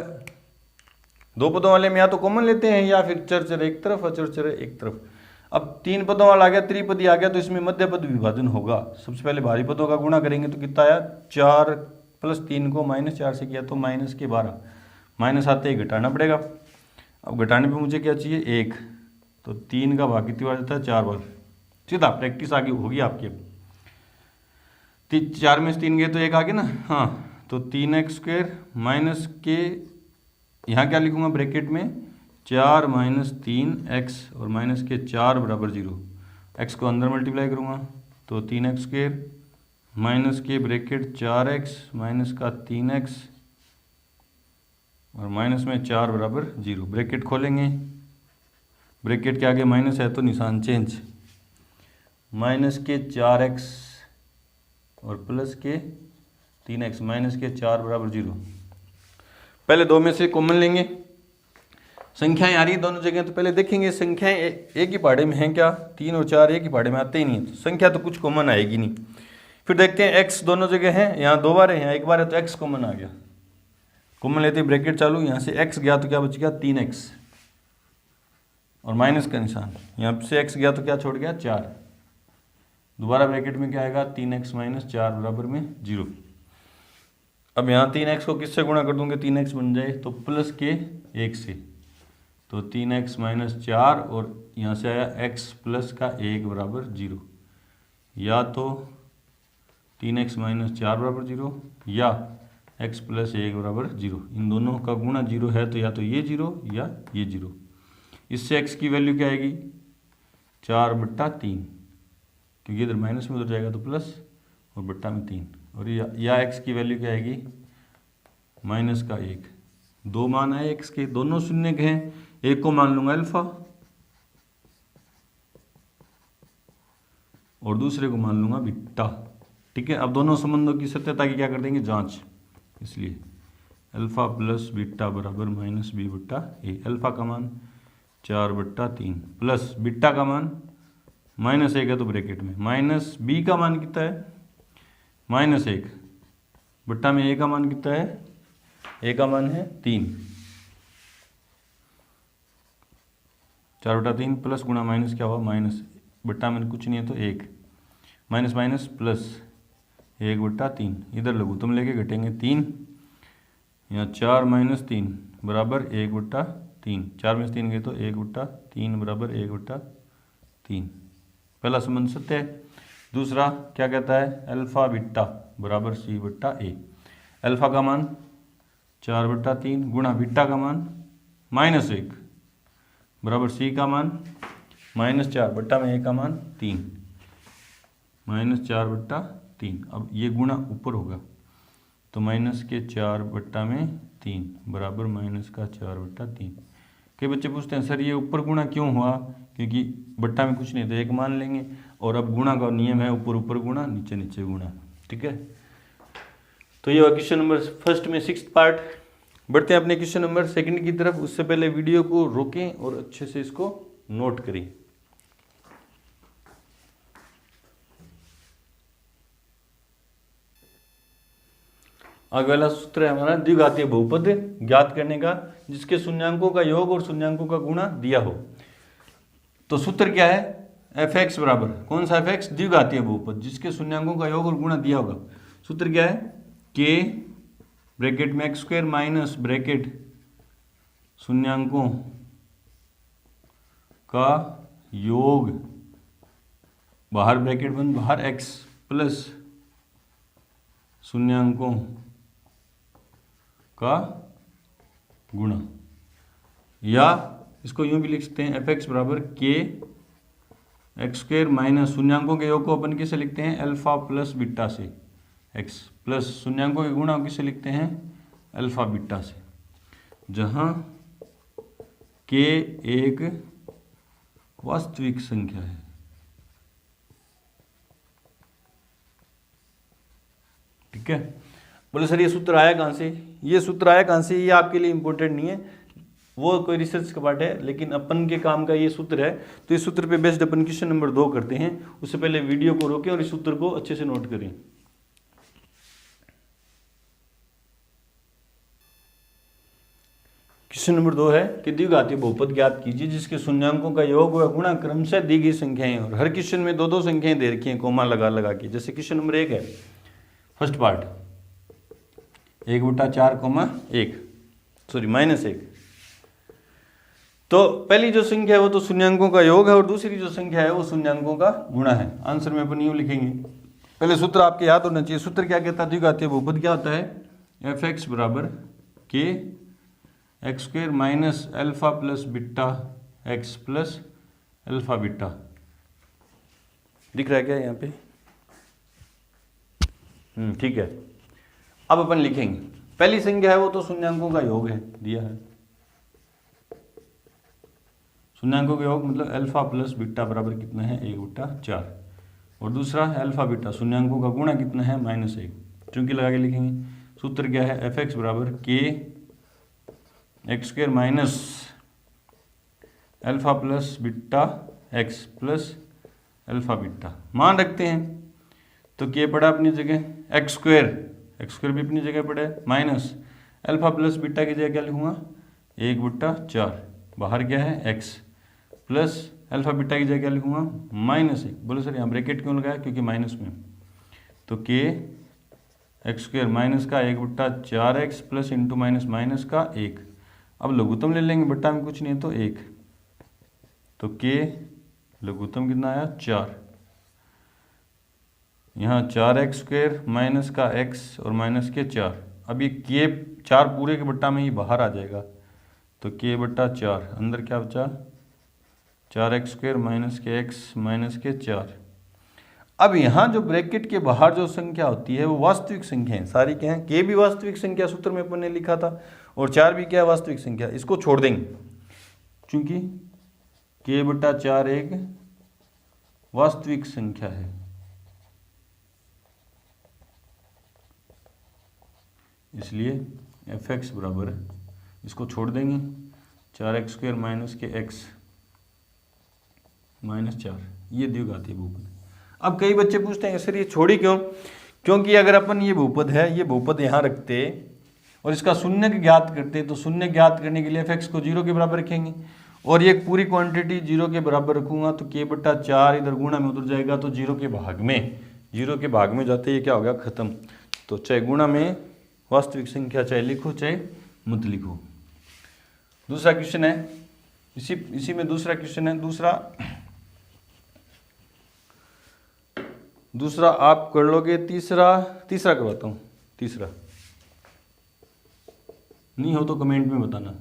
S1: 2 पदों वाले में या तो कॉमन लेते हैं या फिर चर एक तरफ और चर एक तरफ। अब 3 पदों वाला आ गया, त्रिपदी आ गया, तो इसमें मध्य पद विभाजन होगा। सबसे पहले भारी पदों का गुणा करेंगे तो कितना आया, 4 + 3 को -4 से किया तो माइनस के 12, माइनस आते ही घटाना पड़ेगा। अब घटाने पे मुझे क्या चाहिए, 1। तो 3 का भाग कितनी बार जाता है, 4 बार। सीधा प्रैक्टिस आगे होगी आपकी। अब 4 में से 3 गए तो 1 आ गया ना, हाँ। तो 3x² माइनस के, यहाँ क्या लिखूंगा ब्रैकेट में, 4 - 3x और माइनस के 4 बराबर 0। x को अंदर मल्टीप्लाई करूँगा तो 3x² माइनस के ब्रैकेट 4x माइनस का 3x और माइनस में 4 बराबर 0। ब्रैकेट खोलेंगे, ब्रैकेट के आगे माइनस है तो निशान चेंज, माइनस के 4x और प्लस के 3x माइनस के 4 बराबर 0। पहले 2 में से कॉमन लेंगे, संख्याएं आ रही दोनों जगह, तो पहले देखेंगे संख्याएं एक ही पहाड़े में हैं क्या, 3 और 4 एक ही पहाड़े में आते ही नहीं है, तो संख्या तो कुछ कॉमन आएगी नहीं। फिर देखते हैं x दोनों जगह है, यहाँ 2 बार है, यहाँ 1 बार है, तो x कॉमन आ गया। कॉमन लेते ब्रैकेट चालू, यहाँ से x गया तो क्या बच गया, 3x और माइनस का निशान, यहाँ से x गया तो क्या छोड़ गया, 4। दोबारा ब्रैकेट में क्या आएगा, 3x - 4 बराबर में 0। अब यहाँ 3x को किससे गुणा कर दूंगे, 3x बन जाए तो प्लस के 1 से, तो 3x माइनस 4 और यहाँ से आया x प्लस का 1 बराबर 0, या तो 3x माइनस 4 बराबर 0 या x प्लस 1 बराबर 0। इन दोनों का गुणा 0 है तो या तो ये 0 या ये 0। इससे x की वैल्यू क्या आएगी 4/3, क्योंकि इधर माइनस में उधर जाएगा तो प्लस और बट्टा में 3, और या x की वैल्यू क्या आएगी माइनस का 1। दो मान आए x के, दोनों शून्य के हैं। एक को मान लूंगा अल्फा और दूसरे को मान लूंगा बीटा। ठीक है, अब दोनों संबंधों की सत्यता की क्या कर देंगे जांच, इसलिए अल्फा प्लस बीटा बराबर माइनस b/a। अल्फा का मान 4/3 प्लस बीटा का मान -1 है तो ब्रैकेट में माइनस b का मान कितना है -1 बट्टा में a का मान कितना है, a का मान है 3। 4/3 प्लस गुणा माइनस क्या हुआ माइनस, बट्टा में कुछ नहीं है तो 1, माइनस माइनस प्लस 1/3। इधर लघु तुम लेके घटेंगे 3, यहाँ 4 - 3 बराबर 1/3। 4 में 3 गए तो 1/3 बराबर 1/3। पहला संबंध सत्य है। दूसरा क्या कहता है अल्फा बीटा बराबर c/a। अल्फा का मान 4/3 गुणा बीटा का मान -1 बराबर c का मान -4 बट्टा में a का मान 3, -4/3। अब ये गुणा ऊपर होगा तो माइनस के 4/3 बराबर माइनस का 4/3। कई बच्चे पूछते हैं सर ये ऊपर गुणा क्यों हुआ, क्योंकि बट्टा में कुछ नहीं तो एक मान लेंगे, और अब गुणा का नियम है ऊपर ऊपर गुणा नीचे नीचे गुणा। ठीक है, तो ये हुआ क्वेश्चन नंबर फर्स्ट में 6th पार्ट। बढ़ते हैं अपने क्वेश्चन नंबर 2 की तरफ। उससे पहले वीडियो को रोकें और अच्छे से इसको नोट करें। आगे वाला सूत्र है हमारा द्विघातीय बहुपद ज्ञात करने का जिसके शून्यांकों का योग और शून्यांकों का गुणा दिया हो। तो सूत्र क्या है f(x) बराबर कौन सा f(x) द्विघातीय बहुपद जिसके शून्यांकों का योग और गुणा दिया होगा। सूत्र क्या है k ब्रैकेट में x² माइनस ब्रैकेट शून्यांकों का योग बाहर ब्रैकेट बंद बाहर x प्लस शून्यांकों का गुणा, या इसको यूं भी लिख सकते हैं f(x) बराबर k x² माइनस शून्यांकों के योग को अपन किसे लिखते हैं अल्फा प्लस बीटा से, x प्लस शून्यांकों के गुणा किसे लिखते हैं अल्फा बीटा से, जहां k एक वास्तविक संख्या है। ठीक है, बोले सर ये सूत्र आया कहाँ से, ये सूत्र आया कहाँ से, ये आपके लिए इंपॉर्टेंट नहीं है, वो कोई रिसर्च का पार्ट है, लेकिन अपन के काम का ये सूत्र है। तो इस सूत्र पे बेस्ड अपन क्वेश्चन नंबर 2 करते हैं। उससे पहले वीडियो को रोकें और इस सूत्र को अच्छे से नोट करें। क्वेश्चन नंबर 2 है कि द्विघातीय बहुपद ज्ञात कीजिए जिसके शून्यांकों का योग व गुणा क्रमशः दी गई संख्याएं, और हर क्वेश्चन में दो दो संख्याएं दे रखी हैं कोमा लगा लगा के। जैसे क्वेश्चन नंबर 1 है फर्स्ट पार्ट 1/4, सॉरी -1। तो पहली जो संख्या है वो तो शून्यांकों का योग है और दूसरी जो संख्या है वो शून्यांकों का गुणा है। आंसर में अपन यूं लिखेंगे, पहले सूत्र आपके याद होना चाहिए। सूत्र क्या कहता है द्विघातीय बहुपद क्या होता है f(x) बराबर k x² minus alpha plus beta x plus alpha beta. दिख रहा है क्या यहाँ पे? ठीक है। अब अपन लिखेंगे पहली संख्या है वो तो शून्यांकों का योग है, दिया है शून्यांकों का योग मतलब अल्फा प्लस बीटा बराबर कितना है 1/4, और दूसरा है अल्फा बीटा शून्यांकों का गुणा कितना है -1। चूंकि लगा के लिखेंगे सूत्र क्या है f(x) बराबर k x² minus alpha plus beta x plus alpha beta. मान रखते हैं तो k पड़ा अपनी जगह, x² भी अपनी जगह पड़ा है, माइनस अल्फा प्लस बीटा की जगह क्या लिखूंगा 1/4, बाहर क्या है x प्लस अल्फा बीटा की जगह क्या लिखूंगा -1। बोलो सर यहाँ ब्रैकेट क्यों लगाया, क्योंकि माइनस में। तो k x² माइनस का 1/4x प्लस इंटू माइनस का 1, अब लघुत्तम ले लेंगे, बट्टा में कुछ नहीं है तो 1, तो के लघुत्तम कितना आया 4। यहाँ 4x² माइनस का x और माइनस के 4। अब ये के 4 पूरे के बट्टा में ही बाहर आ जाएगा, तो के बट्टा 4, अंदर क्या बचा 4x² माइनस के x माइनस के 4। अब यहाँ जो ब्रैकेट के बाहर जो संख्या होती है वो वास्तविक संख्या है सारी, क्या है के भी वास्तविक संख्या सूत्र में अपन ने लिखा था, और 4 भी क्या है वास्तविक संख्या, इसको छोड़ देंगे क्योंकि के बट्टा 4 एक वास्तविक संख्या है। इसलिए fx बराबर, इसको छोड़ देंगे 4x² माइनस के x माइनस 4, ये द्विघातीय बहुपद। अब कई बच्चे पूछते हैं सर ये छोड़ी क्यों, क्योंकि अगर अपन ये बहुपद है, ये बहुपद यहाँ रखते और इसका शून्य ज्ञात करते, तो शून्य ज्ञात करने के लिए fx को 0 के बराबर रखेंगे, और ये पूरी क्वांटिटी 0 के बराबर रखूंगा तो के बट्टा 4 इधर गुणा में उतर जाएगा, तो 0 के भाग में जाते ये क्या हो गया खत्म। तो चाहे गुणा में वास्तविक संख्या चाहे लिखो चाहे मत लिखो। दूसरा क्वेश्चन है, इसी में दूसरा क्वेश्चन है, दूसरा आप कर लोगे, तीसरा करवाता हूँ, तीसरा नहीं हो तो कमेंट में बताना,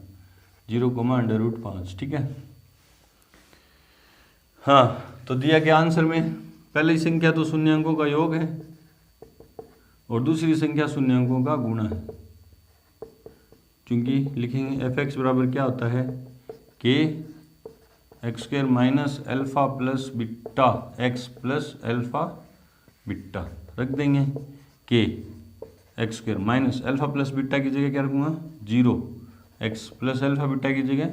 S1: 0,√5, ठीक है। हाँ, तो दिया गया आंसर में पहली संख्या तो शून्य अंकों का योग है और दूसरी संख्या शून्य अंकों का गुणा है, क्योंकि लिखेंगे fx बराबर क्या होता है के x² minus alpha plus beta x plus alpha beta, रख देंगे के x² minus alpha plus beta की जगह क्या रखूँगा 0, x प्लस अल्फा बीटा की जगह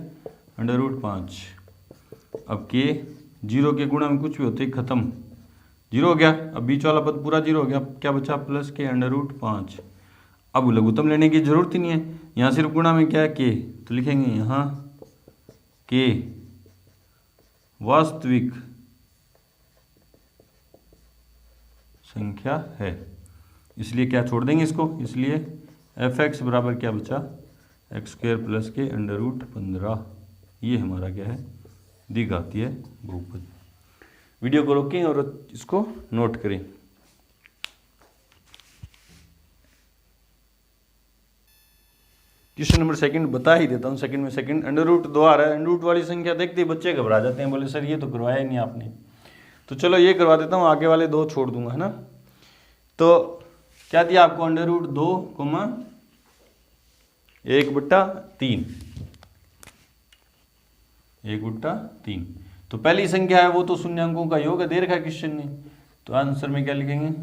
S1: √5। अब के 0 के गुणा में कुछ भी होते ही खत्म, 0 हो गया, अब बीच वाला पद पूरा 0 हो गया, क्या बचा प्लस के √5। अब लघुत्तम लेने की जरूरत ही नहीं है, यहाँ सिर्फ गुणा में क्या है के, तो लिखेंगे यहाँ के वास्तविक संख्या है, इसलिए क्या छोड़ देंगे इसको, इसलिए fx बराबर क्या बचा x² प्लस के √15। ये हमारा क्या है द्विघातीय बहुपद। वीडियो को रोकें और इसको नोट करें। क्वेश्चन नंबर सेकंड बता ही देता हूँ, सेकंड में सेकंड √2 आ रहा है। √ वाली संख्या देखते ही बच्चे घबरा जाते हैं, बोले सर ये तो करवाया ही नहीं आपने, तो चलो ये करवा देता हूँ, आगे वाले 2 छोड़ दूंगा, है ना। तो क्या दिया आपको √2, 1/3, 1/3। तो पहली संख्या है वो तो शून्य अंकों का योग दे रखा है क्वेश्चन ने, तो आंसर में क्या लिखेंगे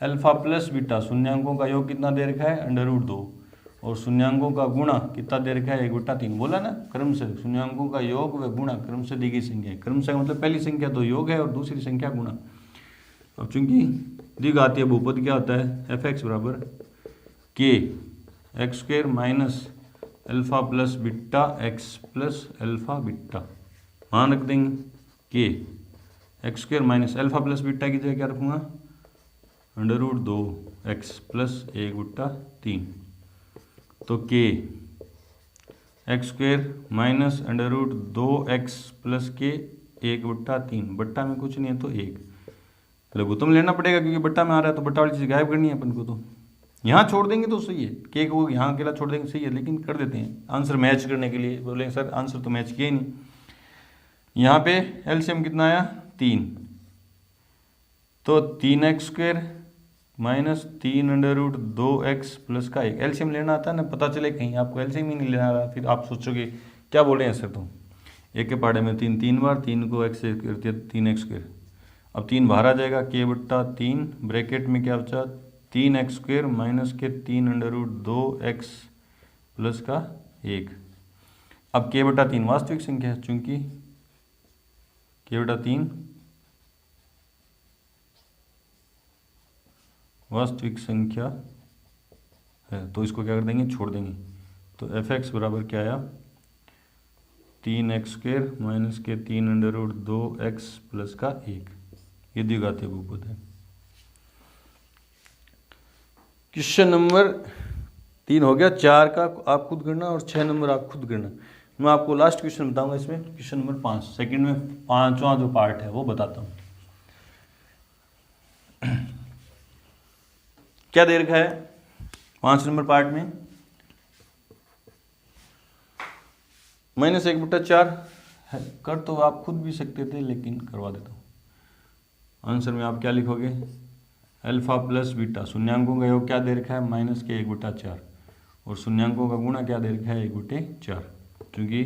S1: अल्फा प्लस बीटा, शून्य अंकों का योग कितना दे रखा है √2, और शून्यांकों का गुणा कितना दे रखा है 1/3। बोला ना क्रम से, शून्यांकों का योग व गुणा क्रम से दी गई संख्या है। क्रम से मतलब पहली संख्या तो योग है और दूसरी संख्या गुणा। अब चूंकि द्विघातीय बहुपद क्या होता है fx बराबर के x² minus alpha plus beta x plus alpha beta, मान रख देंगे के x² minus alpha plus beta की जगह क्या रखूँगा √2x प्लस 1/3। तो के x² माइनस √2x प्लस के 1/3, बट्टा में कुछ नहीं है तो 1, लघुत्तम लेना पड़ेगा क्योंकि बट्टा में आ रहा है, तो बट्टा वाली चीज़ गायब करनी है अपन को, तो यहाँ छोड़ देंगे तो सही है, के को यहाँ अकेला छोड़ देंगे सही है, लेकिन कर देते हैं आंसर मैच करने के लिए। बोले सर आंसर तो मैच किया ही नहीं। यहाँ पे एलसीएम कितना आया 3, तो 3x² माइनस 3√2x प्लस का 1, एलसीएम लेना आता है ना, पता चले कहीं आपको एलसीएम ही नहीं लेना रहा, फिर आप सोचोगे क्या बोल रहे हैं सर, तो एक के पहाड़े में 3 बार, 3 को x से करते 3x², अब 3 बाहर आ जाएगा, k/3 ब्रैकेट में क्या बचा 3x² माइनस के 3√2x प्लस का 1। अब k/3 वास्तविक संख्या है, चूंकि k/3 वास्तविक संख्या है, तो इसको क्या कर देंगे छोड़ देंगे। तो fx बराबर क्या आया 3x² माइनस के 3√2x प्लस का 1, ये द्विघातीय बहुपद है। क्वेश्चन नंबर 3 हो गया, 4 का आप खुद करना और 6 नंबर आप खुद करना। मैं आपको लास्ट क्वेश्चन बताऊंगा इसमें, क्वेश्चन नंबर 5 सेकंड में 5वां जो पार्ट है वो बताता हूँ। क्या दे रखा है 5 नंबर पार्ट में, -1/4 कर तो आप खुद भी सकते थे लेकिन करवा देता हूँ। आंसर में आप क्या लिखोगे, अल्फा प्लस बीटा, शून्यांकों का योग क्या दे रखा है -1/4 और शून्यांकों का गुणा क्या दे रखा है 1/4, क्योंकि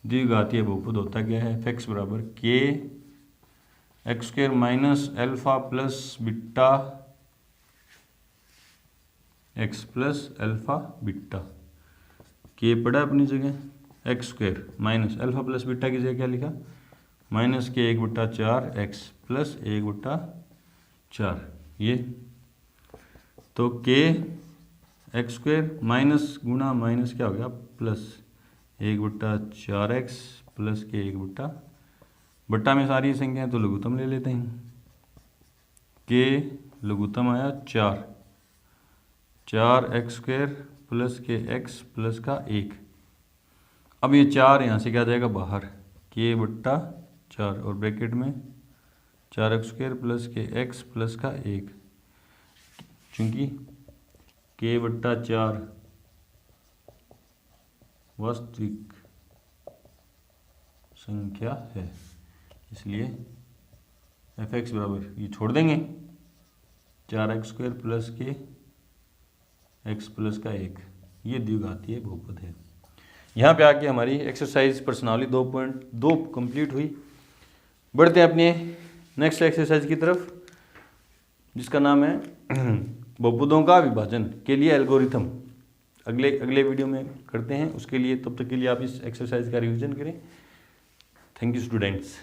S1: द्विघातीय बहुपद होता क्या है f(x) बराबर k x² minus alpha plus beta x plus alpha beta. k पड़ा अपनी जगह, x² minus alpha plus beta की जगह क्या लिखा -k 1/4 x प्लस 1/4 ये, तो k x² माइनस गुणा माइनस क्या हो गया प्लस 1/4 x प्लस k 1/, बट्टा में सारी संख्या है तो लघुत्तम ले लेते हैं। k लघुत्तम आया 4 x² प्लस के x प्लस का 1। अब ये 4 यहाँ से क्या जाएगा बाहर, k/4 और ब्रैकेट में 4x² प्लस के x प्लस का 1, चूंकि k/4 वास्तविक संख्या है इसलिए f(x) बराबर ये छोड़ देंगे 4x² प्लस के x प्लस का 1, ये द्विघातीय बहुपद है। यहाँ पे आके हमारी एक्सरसाइज प्रश्नावली 2.2 कंप्लीट हुई। बढ़ते हैं अपने नेक्स्ट एक्सरसाइज की तरफ, जिसका नाम है बहुपदों का विभाजन के लिए एल्गोरिथम। अगले वीडियो में करते हैं उसके लिए, तब तक के लिए आप इस एक्सरसाइज का रिवीजन करें। Thank you students.